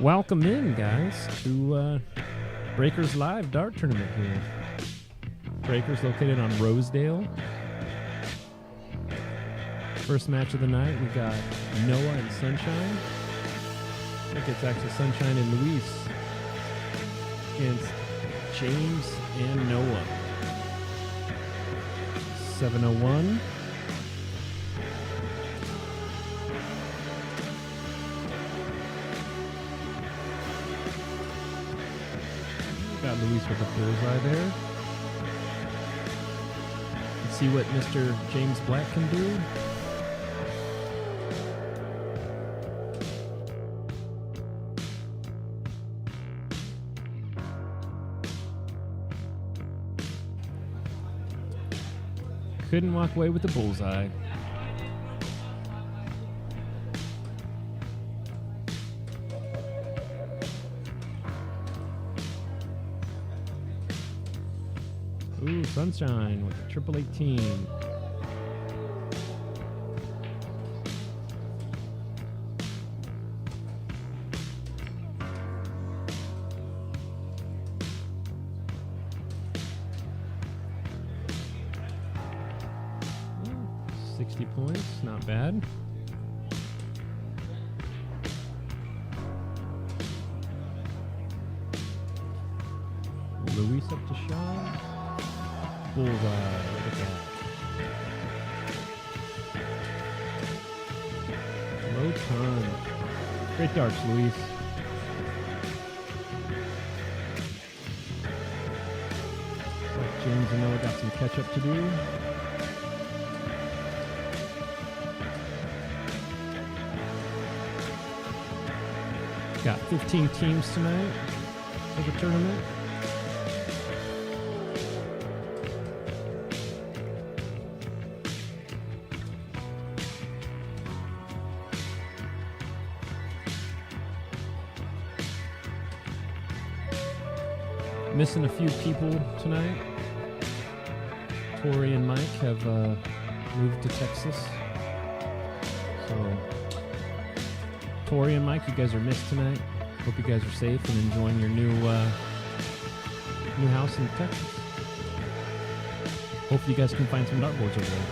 Welcome in, guys, to Breakers Live Dart Tournament here. Breakers located on Rosedale. First match of the night, we got Noah and Sunshine. I think it's actually Sunshine and Luis against James and Noah. 701. Got Luis with the bullseye there. Let's see what Mr. James Black can do. Couldn't walk away with the bullseye. Ooh, Sunshine with the triple 18. Ooh, 60 points, not bad. Luis up to shot. Bullseye, look at that. Low ton. Great darts, Luis. Like James and Noah got some catch up to do. Got 15 teams tonight for the tournament. Missing a few people tonight. Tori and Mike have moved to Texas. So, Tori and Mike, you guys are missed tonight. Hope you guys are safe and enjoying your new house in Texas. Hopefully you guys can find some dartboards over there.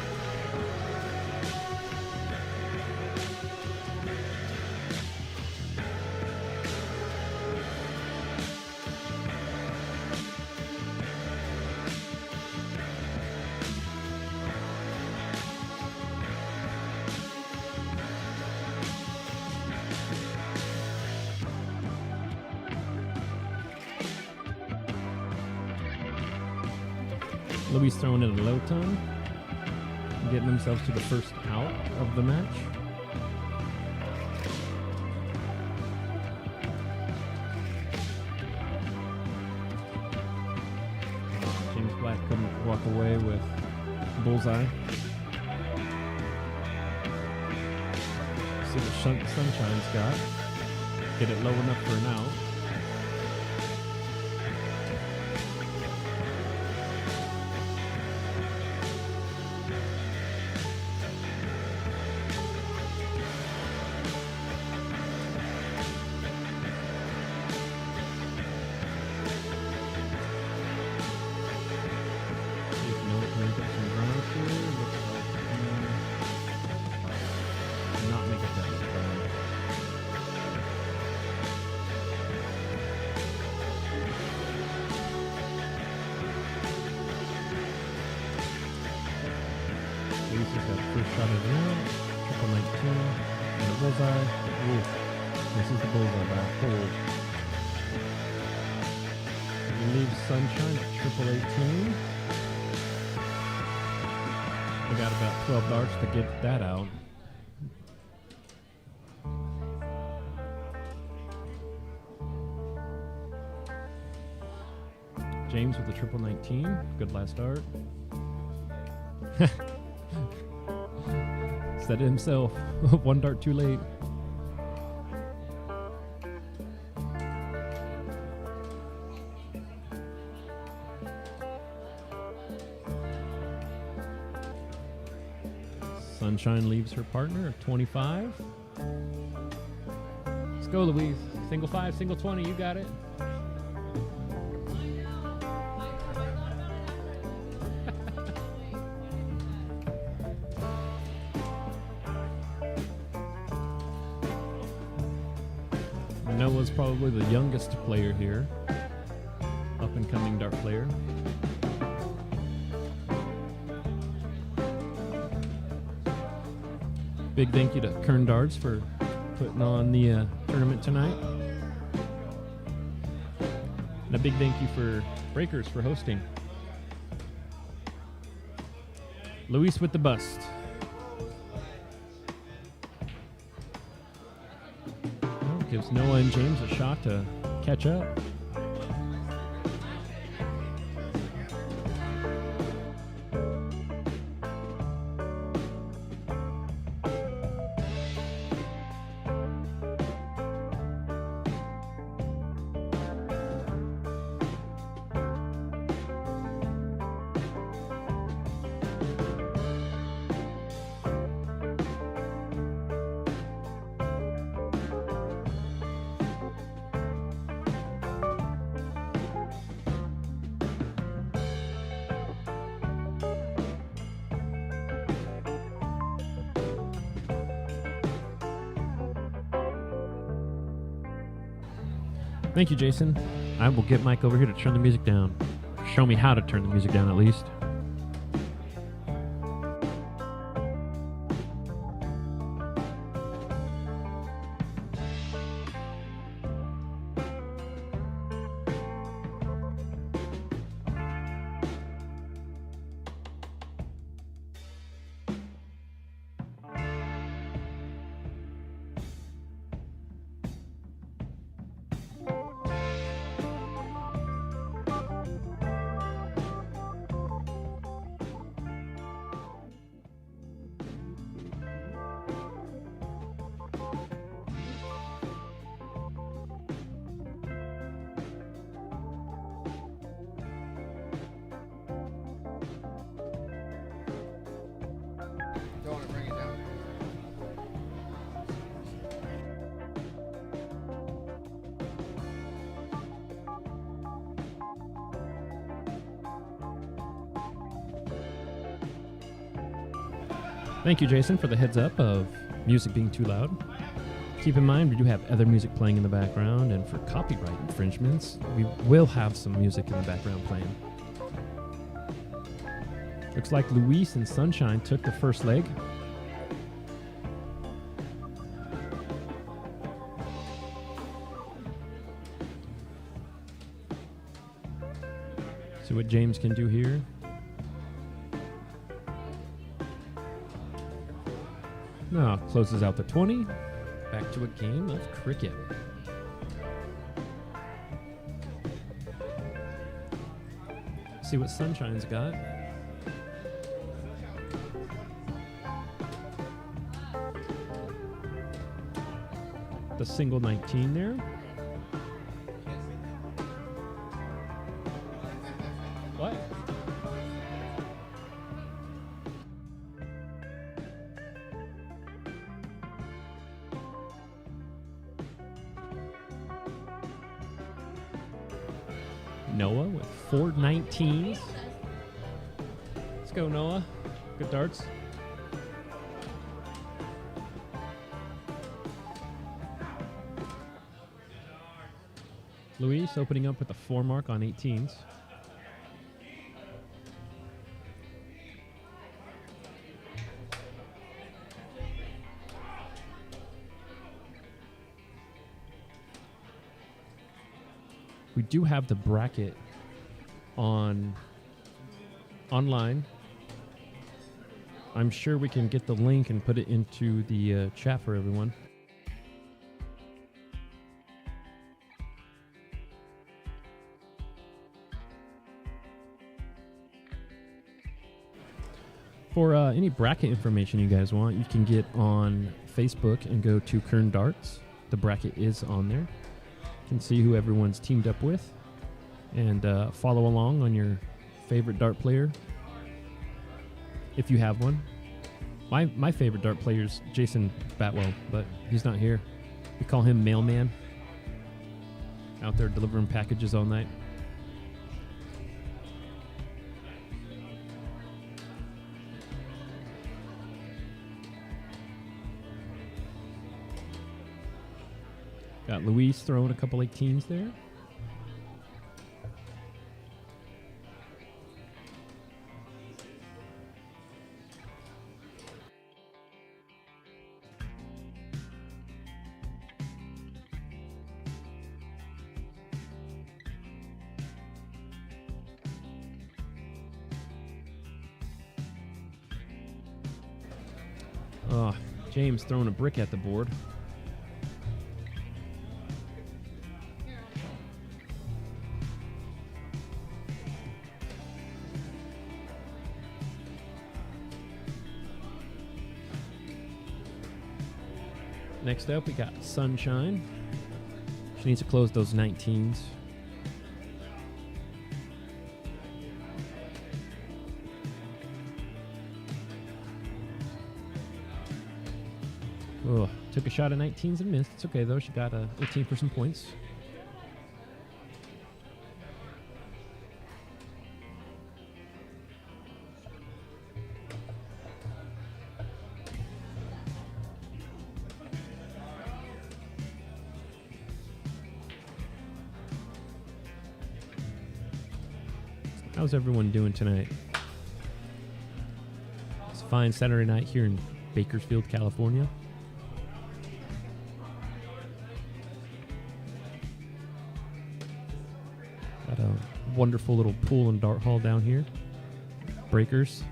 Luis throwing in a low ton, getting themselves to the first out of the match. James Black couldn't walk away with bullseye. See what Sunshine's got. Get it low enough for an out. Luis has got first shot of the round, triple 19, and a bullseye. Ooh, this is the bullseye by a hole. Leaves Sunshine at triple 18. We got about 12 darts to get that out. James with the triple 19. Good last dart. Said it himself. One dart too late. Sunshine leaves her partner at 25. Go, Louise. Single 5, single 20. You got it. Noah's probably the youngest player here. Up and coming dart player. Big thank you to Kern Darts for putting on the tournament tonight. And a big thank you for Breakers for hosting. Luis with the bust. Well, gives Noah and James a shot to catch up. Thank you, Jason. I will get Mike over here to turn the music down. Show me how to turn the music down, at least. Thank you, Jason, for the heads up of music being too loud. Keep in mind, we do have other music playing in the background, and for copyright infringements, we will have some music in the background playing. Looks like Luis and Sunshine took the first leg. See what James can do here. Now closes out the 20. Back to a game of cricket. See what Sunshine's got. The single 19 there. What? Noah with 4 19s. Let's go, Noah. Good darts. Luis opening up with a 4 mark on 18s. We do have the bracket online. I'm sure we can get the link and put it into the chat for everyone. For any bracket information you guys want, you can get on Facebook and go to Kern Darts. The bracket is on there. You can see who everyone's teamed up with and follow along on your favorite dart player if you have one. My favorite dart player is Jason Batwell, but he's not here. We call him Mailman. Out there delivering packages all night. Got Luis throwing a couple 18s there. Oh, James throwing a brick at the board. Next up, we got Sunshine. She needs to close those 19s. Oh, took a shot at 19s and missed. It's okay though. She got 18 for some points. How's everyone doing tonight? It's a fine Saturday night here in Bakersfield, California. Got a wonderful little pool and dart hall down here. Breakers.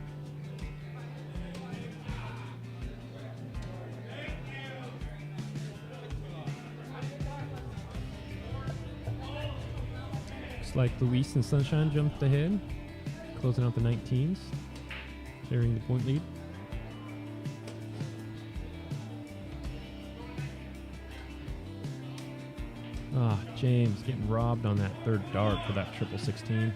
Looks like Luis and Sunshine jumped ahead, closing out the 19s, sharing the point lead. Ah, James getting robbed on that third dart for that triple 16.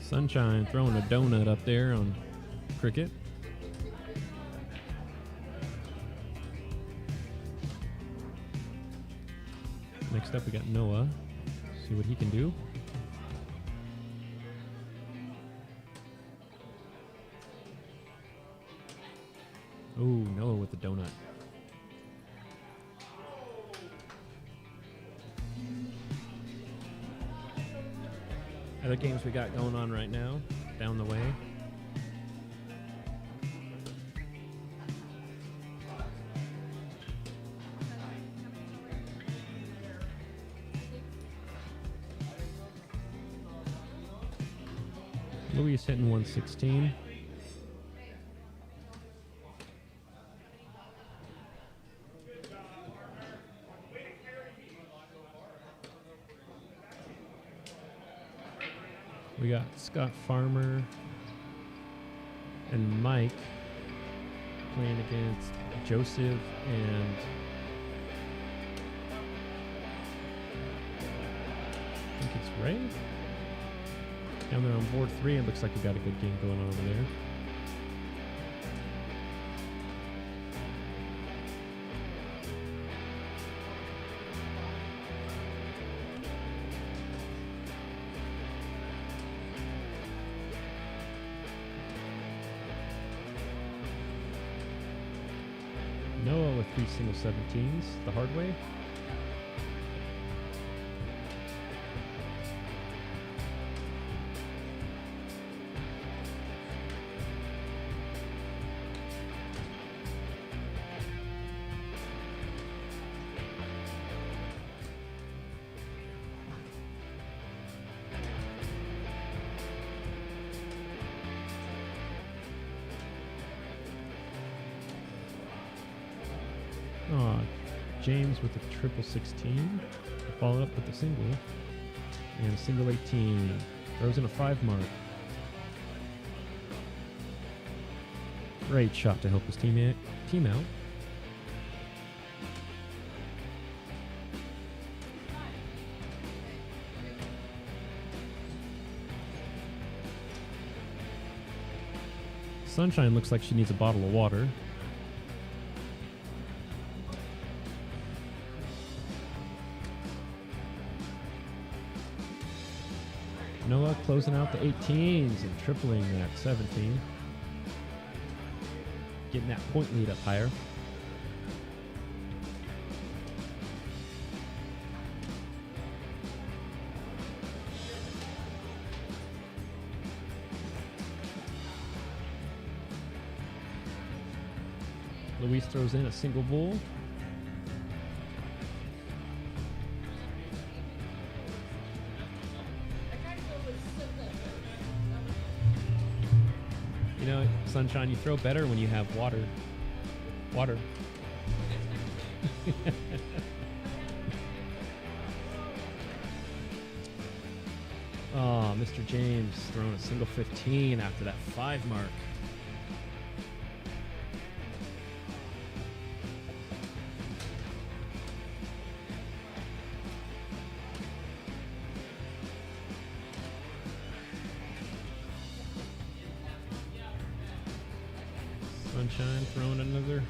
Sunshine throwing a donut up there on cricket. Next up, we got Noah. See what he can do. Oh, Noah with the donut. Other games we got going on right now, down the way. Luis hitting 116. We got Scott Farmer and Mike playing against Joseph and I think it's Ray. Down there on board 3, it looks like we got a good game going on over there. Noah with 3 single 17s the hard way. Oh, James with a triple 16. Followed up with a single. And a single 18. Throws in a 5 mark. Great shot to help his team out. Sunshine looks like she needs a bottle of water. Noah closing out the 18s and tripling that 17. Getting that point lead up higher. Luis throws in a single bull. You know, Sunshine, you throw better when you have water. Water. Oh, Mr. James throwing a single 15 after that 5 mark. Sunshine throwing another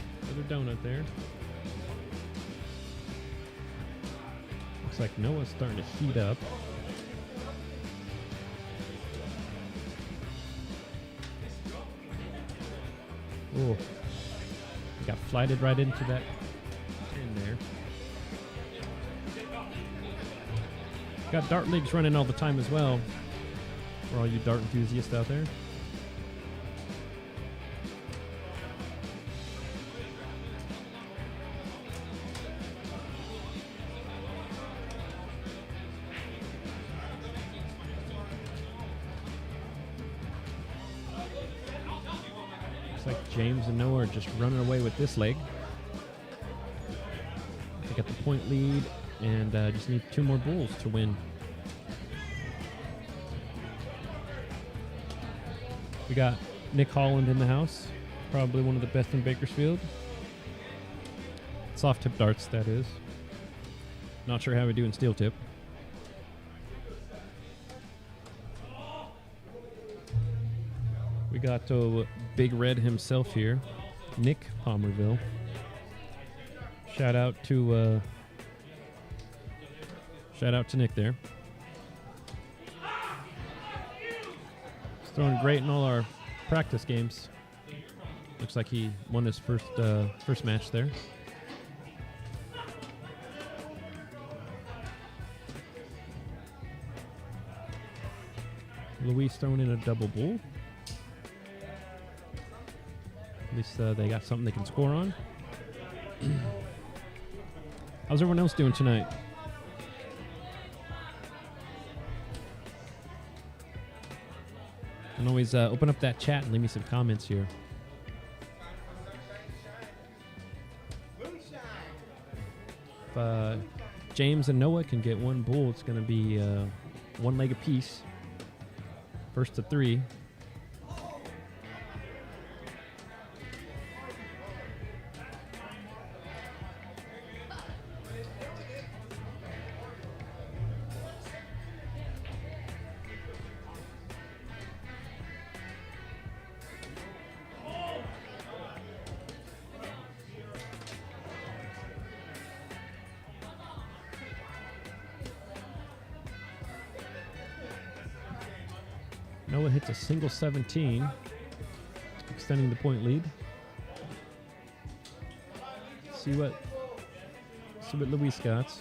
donut there. Looks like Noah's starting to heat up. Oh, got flighted right into that in there. Got dart leagues running all the time as well, for all you dart enthusiasts out there. Looks like James and Noah are just running away with this leg. They got the point lead and just need 2 more bulls to win. We got Nick Holland in the house, probably one of the best in Bakersfield. Soft tip darts, that is. Not sure how we do in steel tip. We got Big Red himself here, Nick Palmerville. Shout out to Nick there. He's throwing great in all our practice games. Looks like he won his first match there. Luis throwing in a double bull. At least they got something they can score on. How's everyone else doing tonight? You can always open up that chat and leave me some comments here. If James and Noah can get 1 bull, it's going to be 1 leg apiece. First to 3. Noah hits a single 17, extending the point lead. See what Luis got.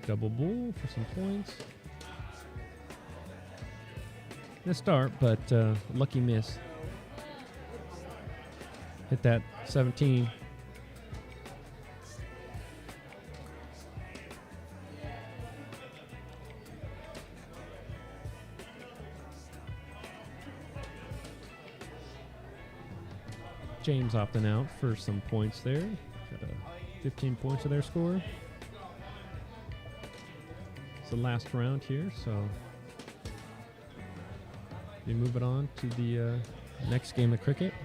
Double bull for some points. Good start, but lucky miss. Hit that 17. James opting out for some points there. Got a 15 points of their score. It's the last round here, so we move it on to the next game of cricket.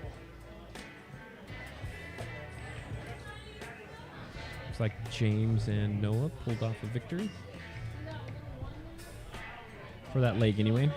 Looks like James and Noah pulled off a victory. for that leg anyway.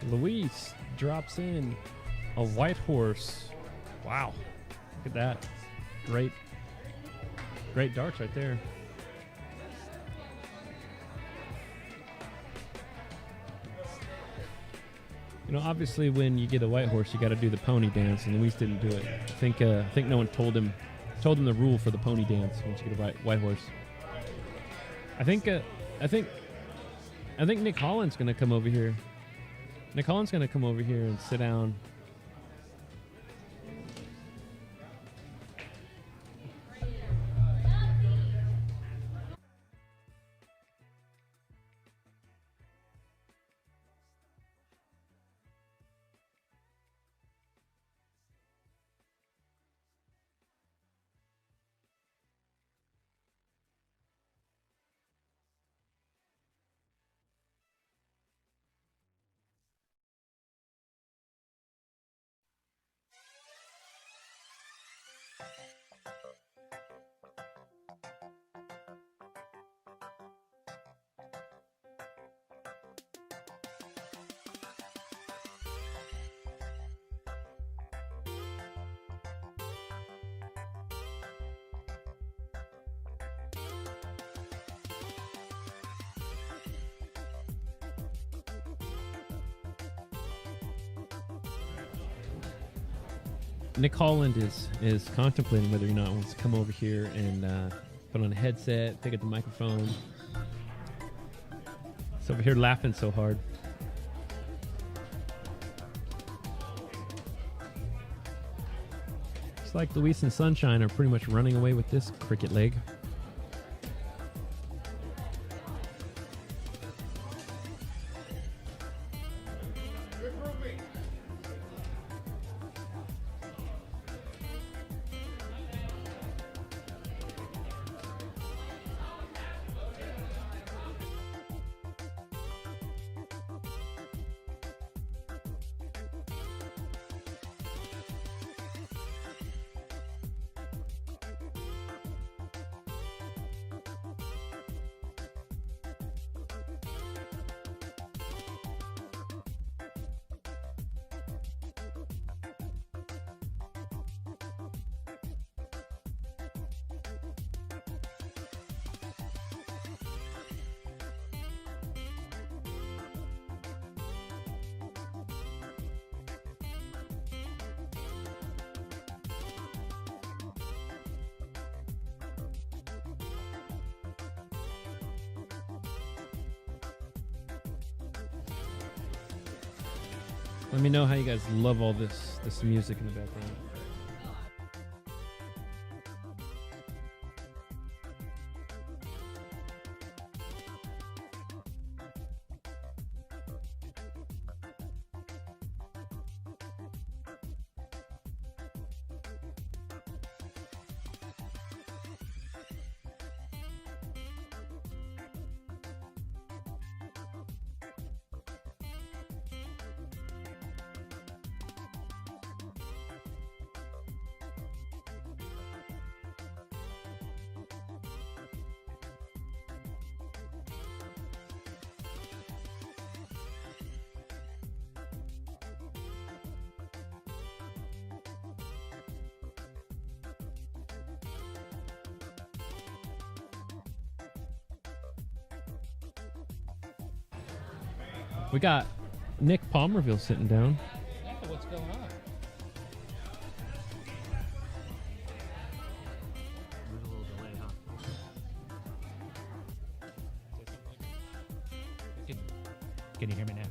Luis drops in a white horse. Wow. Look at that. Great darts right there. You know, obviously when you get a white horse, you got to do the pony dance, and Luis didn't do it. I think no one told him the rule for the pony dance once you get a white horse. I think Nick Holland's going to come over here. Nick Holland's going to come over here and sit down. Nick Holland is contemplating whether or not he wants to come over here and put on a headset, pick up the microphone. He's over here laughing so hard. It's like Luis and Sunshine are pretty much running away with this cricket leg. Let me know how you guys love all this music in the background. We got Nick Palmerville sitting down. Yeah, what's going on? There's a little delay, huh? Can you hear me now?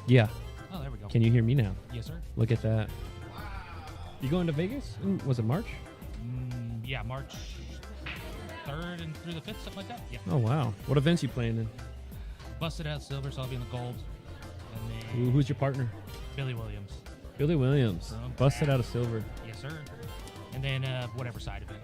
Yeah. Oh, there we go. Can you hear me now? Yes, sir. Look at that. You going to Vegas? Was it March? Yeah, March 3rd and through the 5th, something like that. Yeah. Oh, wow. What events you playing in? Busted Out Silver, so I'll be in the gold. And then Who's your partner? Billy Williams. Billy Williams. From Busted out of silver. Yes, sir. And then whatever side of it.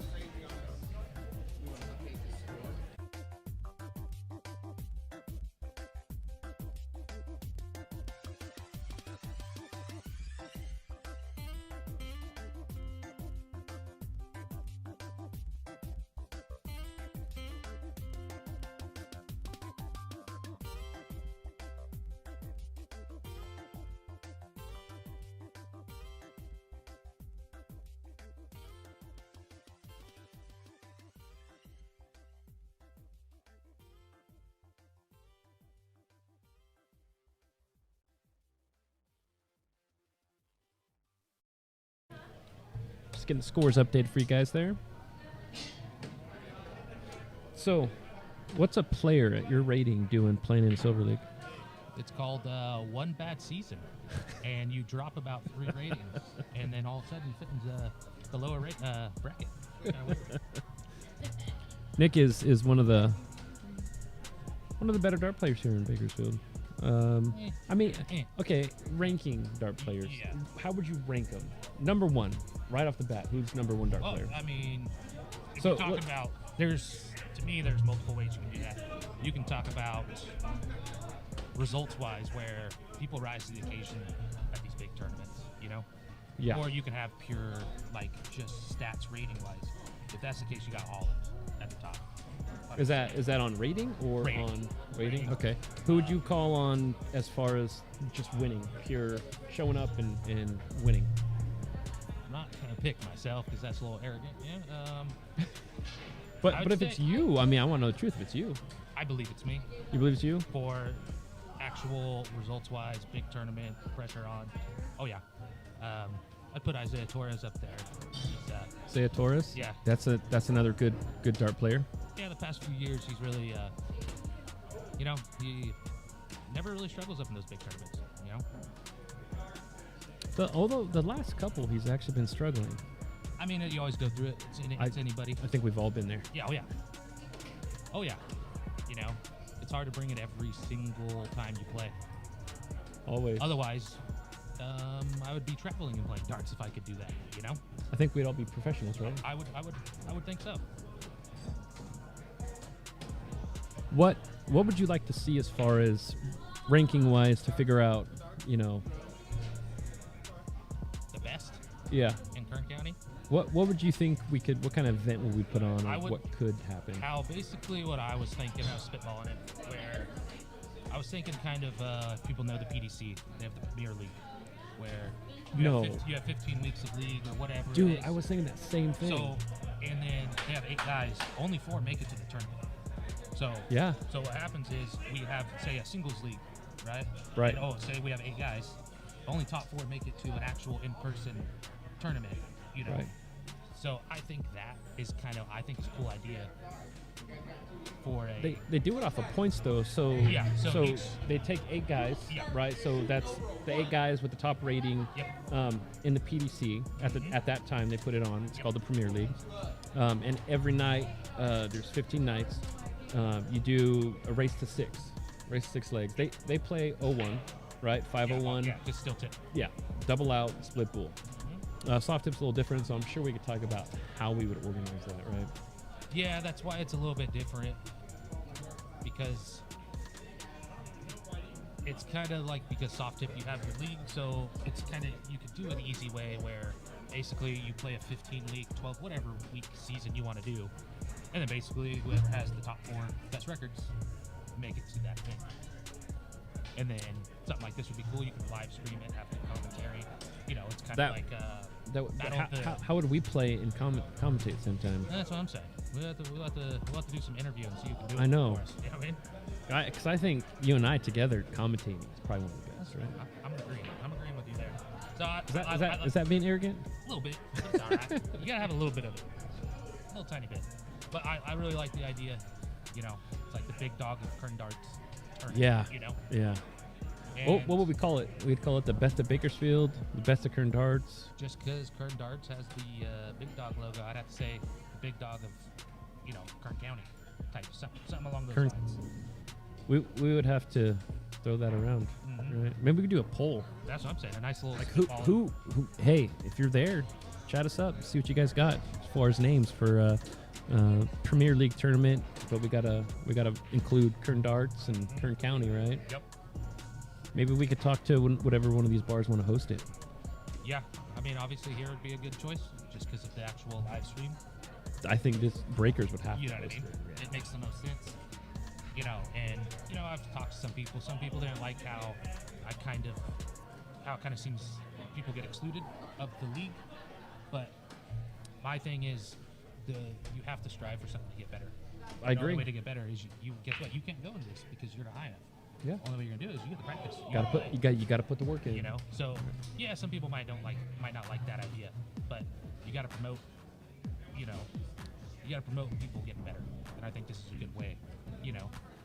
Just getting the scores updated for you guys there. So, what's a player at your rating doing playing in Silver League? It's called One Bad Season, and you drop about 3 ratings, and then all of a sudden you fit into the lower bracket. Nick is one of the better dart players here in Bakersfield. I mean, okay, ranking dart players. Yeah. How would you rank them? Number one, right off the bat, who's number one dart player? I mean, if So, you're talking about, there's multiple ways you can do that. You can talk about results-wise, where people rise to the occasion at these big tournaments, you know? Yeah. Or you can have pure, like, just stats rating-wise. If that's the case, you got all at the top. Is that on rating or Rating. on rating? Rating. Okay. Who would you call on as far as just winning, pure showing up and winning? I'm not going to pick myself because that's a little arrogant. Yeah. I But would if it's say- you, I mean, I want to know the truth. If it's you, I believe it's me. you believe it's you? For actual results-wise, big tournament, pressure on. Oh, yeah. I'd put Isaiah Torres up there. He's, Say a Torres. Yeah. That's another good dart player. yeah, the past few years, he's really, he never really struggles up in those big tournaments, you know? Although the last couple, he's actually been struggling. I mean, you always go through it. It's anybody. I think we've all been there. Yeah, oh, yeah. Oh, yeah. You know, it's hard to bring it every single time you play. Always. Otherwise, I would be traveling and playing darts if I could do that, you know? I think we'd all be professionals, right? I would think so. What would you like to see as far as ranking wise to figure out, you know? The best Yeah. in Kern County. What would you think we could? What kind of event would we put on? I Or would- what could happen? How basically what I was thinking, I was spitballing it, where I was thinking kind of, if people know the PDC, they have the Premier League, where No. you have 15 weeks of league or whatever. it Dude, is. I was thinking that same thing. So, and then they have 8 guys, only 4 make it to the tournament. So, yeah. So what happens is we have, say, a singles league, right? Right. And, say we have 8 guys, only top 4 make it to an actual in-person tournament, you know. Right. So I think that is it's a cool idea for a. They do it off of points though, so Yeah, so each- they take 8 guys, Yeah. right? So that's the 8 guys with the top rating Yep. in the PDC at that time they put it on. It's called the Premier League, and every night there's 15 nights. You do a race to 6 legs. They play 0-1, right? 5-0-1. Yeah, just still tip. Yeah, double out, split pool. Soft tip's a little different, so I'm sure we could talk about how we would organize that, right? Yeah, that's why it's a little bit different, because it's kind of like, because soft tip you have your league, so it's kind of, you could do an easy way where basically you play a 15 league, 12, whatever week season you want to do, and then basically whoever has the top 4 best records make it to that thing. And then something like this would be cool. You can live stream it, have the commentary. You know, it's kind of like how would we play and commentate at the same time? that's what I'm saying. We'll have to do some interview and see who can do it. I know. For us. You know what I mean? Because I think you and I together commentating is probably one of the best, right? I'm agreeing. I'm agreeing with you there. So Is that being arrogant? a little bit? It's all right. You gotta have a little bit of it, a little tiny bit. But I really like the idea. You know, it's like the big dog of Kern Darts. tournament, Yeah. You know. Yeah. And What would we call it? We'd call it the best of Bakersfield, the best of Kern Darts. just because Kern Darts has the big dog logo, I'd have to say the big dog of, Kern County type, something along those Kern- lines. We would have to throw that around, Mhm. right? Maybe we could do a poll. That's what I'm saying. A nice little Like spitball. who? Hey, if you're there, chat us up. See what you guys got as far as names for Premier League tournament. But we gotta include Kern Darts and Kern County, right? Yep. Maybe we could talk to whatever one of these bars want to host it. Yeah. I mean, obviously here would be a good choice just because of the actual live stream. I think this Breakers would have You to know what I host mean? it. It makes the most sense. I've talked to some people. Some people didn't like how it kind of seems people get excluded of the league. But my thing is, you have to strive for something to get better. I The agree. only way to get better is you guess what? You can't go into this because you're the IF. Yeah. The only way you're gonna do it is you get the practice. You gotta put the work in. So yeah, some people might not like that idea, but you got to promote. You got to promote people getting better, and I think this is a good way.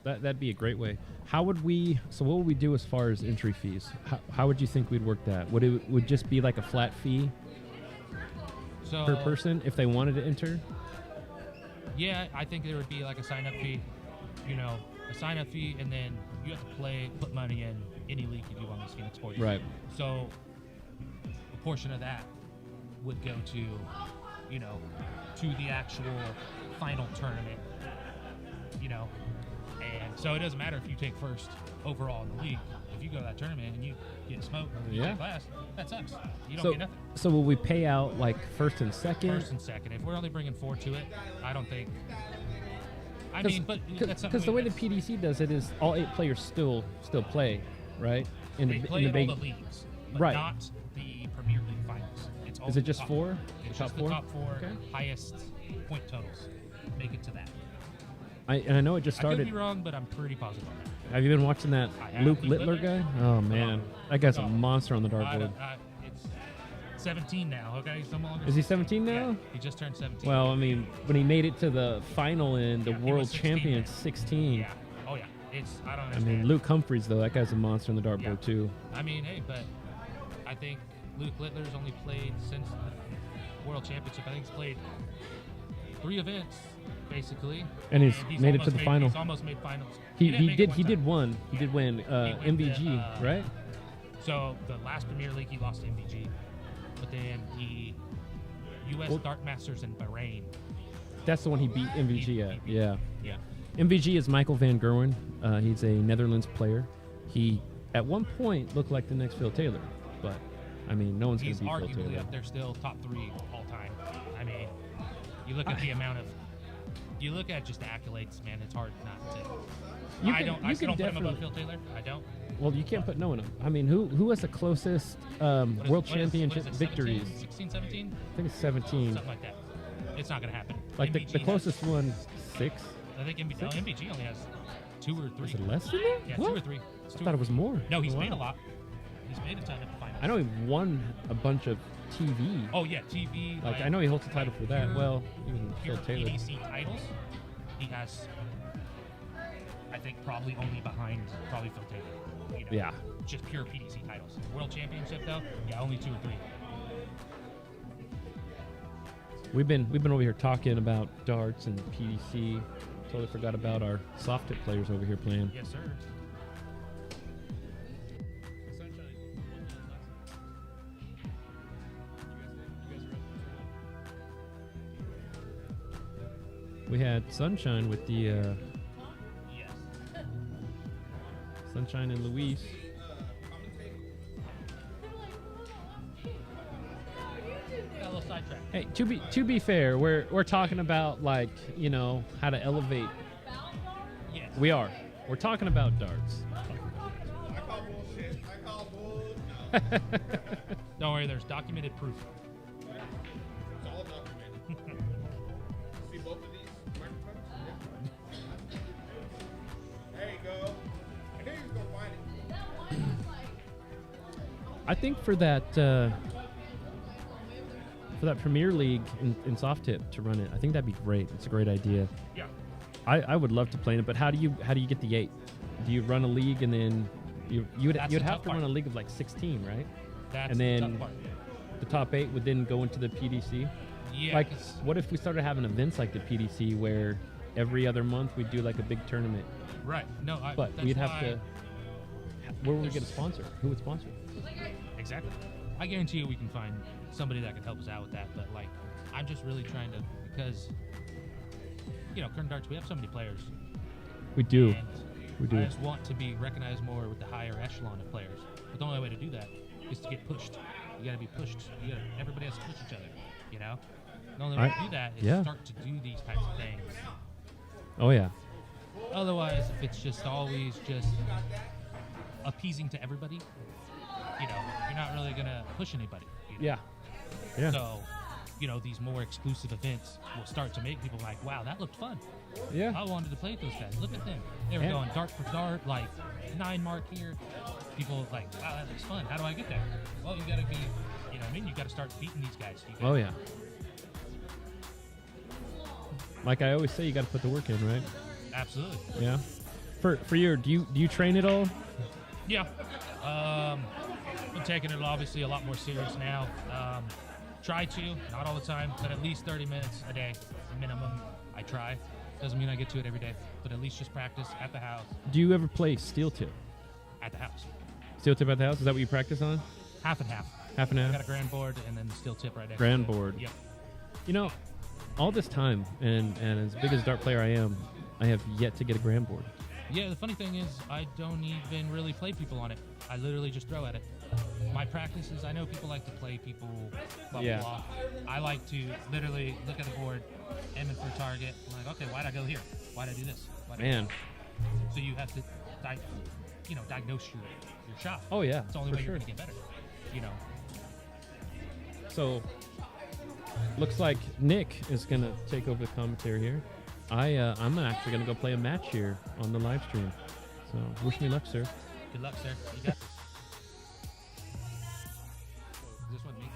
That'd be a great way. How would we? So what would we do as far as entry fees? How would you think we'd work that? Would just be like a flat fee So per person if they wanted to enter? Yeah, I think there would be like a sign-up fee. A sign-up fee, and then you have to put money in any league you do on this Phoenix Sports. Right. So a portion of that would go to, to the actual final tournament. And so it doesn't matter if you take first overall in the league. If you go to that tournament and you get smoked, you Yeah. take last, that sucks. You don't So get nothing. so will we pay out like first and second? First and second. If we're only bringing 4 to it, I don't think. I mean, but that's something Because the way the PDC does it is all 8 players still play, right? they play in big all the leagues, but Right. not the Premier League finals. It's Is it just top, 4? It's The just top the top 4 Okay. highest point totals make it to that. I know it just I could started. be wrong, but I'm pretty positive on that. Have you been watching that I have. Luke Luke Littler Littler? guy? Oh man, that guy's a Oh. monster on the dartboard. It's 17 now. Okay, he's no longer Is he 17 now? Yeah, he just turned 17. Well, I mean, when he made it to the final in the Yeah, he World was 16 Champion, then. 16. yeah. Oh yeah. I don't I understand. mean, Luke Humphreys though, that guy's a monster on the dartboard Yeah. too. I mean, hey, but I think Luke Littler's only played since the World Championship. I think he's played 3 events, basically. And he's made it to almost the final. He's almost made finals. He didn't make it did one he time. did one. He did win went MVG, to, right? So the last Premier League, he lost to MVG. But then he U.S. Well- Dart Masters in Bahrain. That's the one he beat MVG He at. beat- Yeah. Yeah. MVG is Michael van Gerwen. He's a Netherlands player. He at one point looked like the next Phil Taylor, but I mean, no one's going He's to beat Phil arguably Taylor. up there still top 3 all time. I mean, you look at the amount of, you look at just the accolades, man. It's hard not to. You I can- don't. you I still can don't put him above definitely- Phil Taylor. I don't. Well, you can't put no in him. I mean, who has the closest World What is Championship it, 17, victories? 16, 17? I think it's 17. Something like that. It's not going to happen. Like the MVG has- closest one, 6. I think MVG only has 2 or 3. Is it less than that? Yeah, What? 2 or 3. It's I 2 thought or it was more. No, he's Oh, made a wow. lot. He's made a ton of finals. I know he won a bunch of TV. Oh yeah, TV. Like I know he holds the title for that. pure- Well, even pure Phil Taylor. PDC titles. He has, I think, probably only behind probably Phil Taylor. Yeah. Just pure PDC titles. World Championship though, yeah, only 2 or 3. We've been over here talking about darts and PDC. Totally forgot about our soft tip players over here playing. Yes, sir. We had Sunshine with the Yes. Sunshine and Luis. Got a little sidetrack. Hey, to be fair, we're talking about like how to elevate. Yes. We are. We're talking about darts. I call bullshit. I call bull. Don't worry, there's documented proof. It's all documented. See both of these microphones? There you go. I think for that Premier League in soft tip to run it, I think that'd be great. It's a great idea. Yeah. I would love to play in it, but how do you get the 8? Do you run a league and then you'd That's have the to tough part. run a league of like 16, right? That's And the then tough part. the top 8 would then go into the PDC. Yeah. Like, 'cause- what if we started having events like the PDC where every other month we'd do like a big tournament, right. No, but that's we'd have why- to. Where would we there's- get a sponsor? Who would sponsor? Exactly. I guarantee you we can find somebody that can help us out with that. But like, I'm just really trying to, because Kern Darts, we have so many players. We do. And We do. I just want to be recognized more with the higher echelon of players. But the only way to do that is to get pushed. You got to be pushed. Everybody has to push each other. The only way to do that is yeah. start to do these types of things. Oh yeah. Otherwise, if it's just always just appeasing to everybody, you're not really gonna push anybody. Yeah. Yeah. So, these more exclusive events will start to make people like, wow, that looked fun. Yeah. I wanted to play with those guys. Look at them. They were Yeah. going dart for dart, like 9 mark here. People like, wow, that looks fun. How do I get there? Well, you gotta be, you gotta start beating these guys. You Oh gotta- yeah. Like I always say, you got to put the work in, right? Absolutely. Yeah. For you, do you train at all? Yeah. I'm taking it obviously a lot more serious now. Try to, not all the time, but at least 30 minutes a day minimum. I try. Doesn't mean I get to it every day, but at least just practice at the house. Do you ever play steel tip? At the house. Steel tip at the house? Is that what you practice on? Half and half. Half an I hour? got a grand board and then the steel tip right next Grand to it. board. Yep. You know, all this time, and as big as dart player I am, I have yet to get a grand board. Yeah, the funny thing is, I don't even really play people on it. I literally just throw at it. My practice is, I know people like to play people, blah, Yeah. blah, blah. I like to literally look at the board, aim it for a target. I'm like, okay, why'd I go here? Why'd I do this? Why'd I do Man. that? So you have to, diagnose your shot. Oh yeah, It's the only for way sure. you're going to get better. So, looks like Nick is gonna take over the commentary here. I'm actually gonna go play a match here on the live stream. So wish me luck, sir. Good luck, sir. You got this. Is this one me?